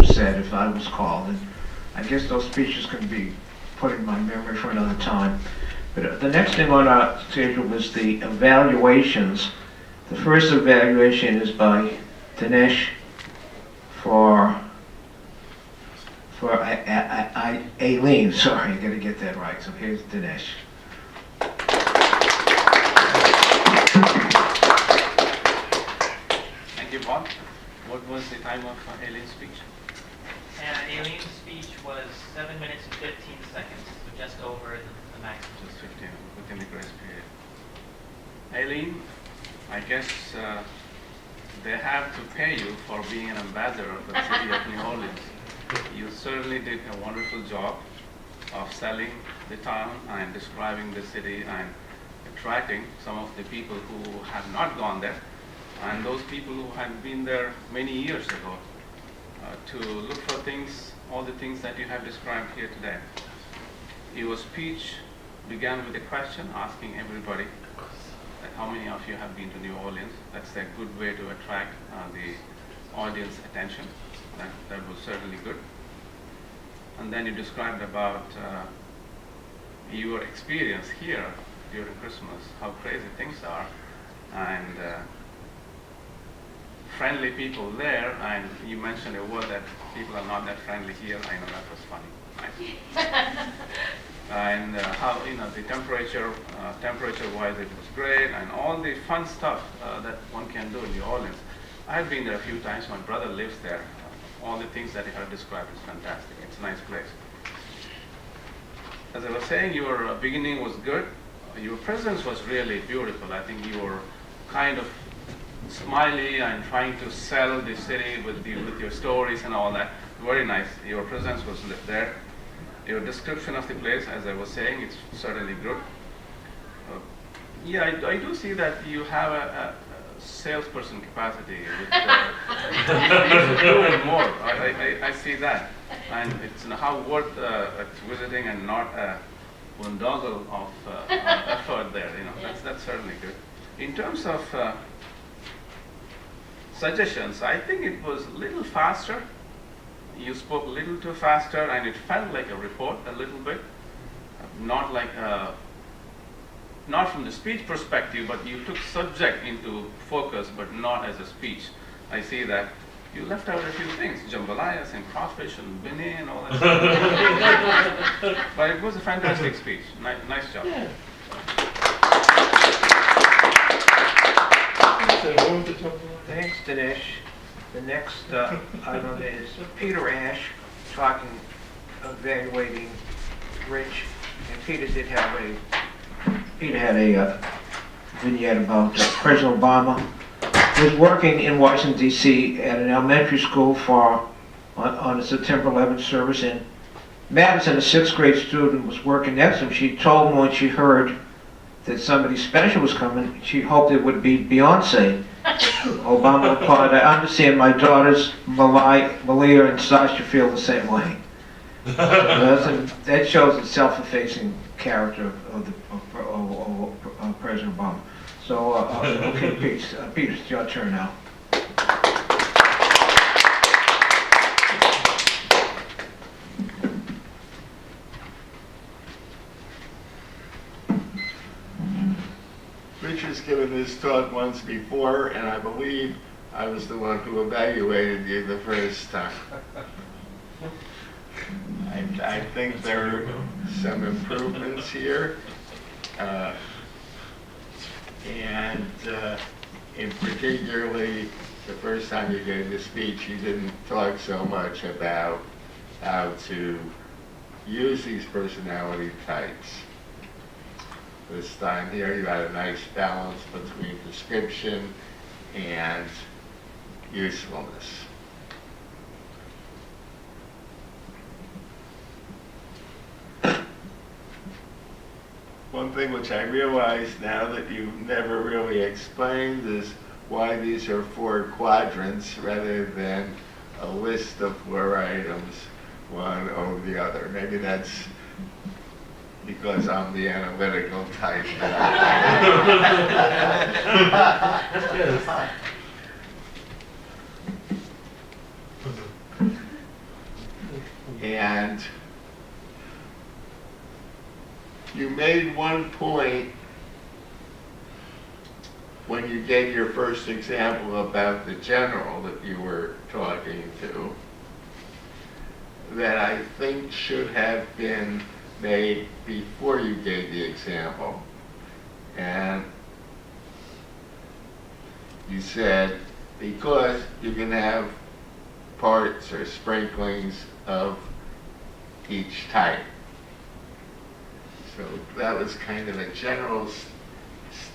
was said if I was called. And I guess those speeches can be put in my memory for another time. But the next thing on our schedule was the evaluations. The first evaluation is by Dinesh for Aileen. Sorry, I gotta get that right. So here's Dinesh. Thank you, Bob. What was the time of Aileen's speech? Aileen's speech was 7 minutes and 15 seconds, so just over the maximum. Just 15, within the grace period. Aileen, I guess they have to pay you for being an ambassador of the city of New Orleans. You certainly did a wonderful job of selling the town and describing the city and attracting some of the people who have not gone there and those people who had been there many years ago to look for things, all the things that you have described here today. Your speech began with a question asking everybody that how many of you have been to New Orleans. That's a good way to attract the audience attention. That was certainly good. And then you described about your experience here during Christmas, how crazy things are, and friendly people there, and you mentioned a word that people are not that friendly here. I know that was funny. Right? And how, the temperature-wise it was great, and all the fun stuff that one can do in New Orleans. I've been there a few times. My brother lives there. All the things that you have described is fantastic. It's a nice place. As I was saying, your beginning was good. Your presence was really beautiful. I think you were kind of smiley and trying to sell the city with your stories and all that. Very nice. Your presence was there. Your description of the place, as I was saying, it's certainly good. Yeah, I do see that you have a salesperson capacity. With, doing more. I see that, and it's how worth visiting and not a boondoggle of effort there. That's certainly good. In terms of suggestions, I think it was a little faster. You spoke a little too faster, and it felt like a report a little bit, not like not from the speech perspective, but you took subject into focus, but not as a speech. I see that you left out a few things, jambalayas and crawfish and beignet and all that stuff. But it was a fantastic speech. Nice job. Yeah. Thanks, Dinesh. The next item is Peter Ash talking, evaluating Rich, and Peter had a vignette about President Obama. He was working in Washington, D.C. at an elementary school on the September 11th service, and Madison, a 6th grade student, was working next to him. She told him when she heard that somebody special was coming, she hoped it would be Beyonce. Obama replied, "I understand my daughters Malia and Sasha feel the same way." That shows the self-effacing character of President Obama. So, okay, Pete, it's your turn now. Rich has given this talk once before, and I believe I was the one who evaluated you the first time. I think there are some improvements here, and in particularly the first time you gave the speech, you didn't talk so much about how to use these personality types. This time here you had a nice balance between description and usefulness. One thing which I realize now that you never really explained is why these are 4 quadrants rather than a list of 4 items, one over the other. Maybe that's because I'm the analytical type. And you made one point when you gave your first example about the general that you were talking to, that I think should have been made before you gave the example. And you said, because you can have parts or sprinklings of each type. So that was kind of a general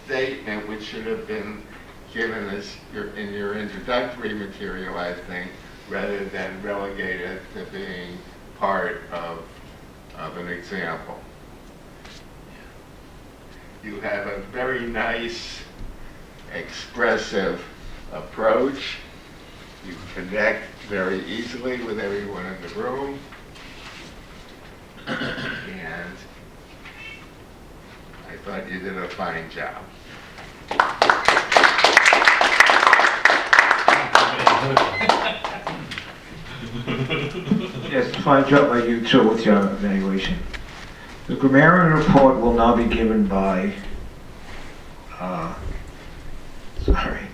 statement which should have been given as in your introductory material, I think, rather than relegated to being part of an example. You have a very nice, expressive approach. You connect very easily with everyone in the room. And I thought you did a fine job. Yes, fine job by you too with your evaluation. The grammarian report will now be given by, sorry.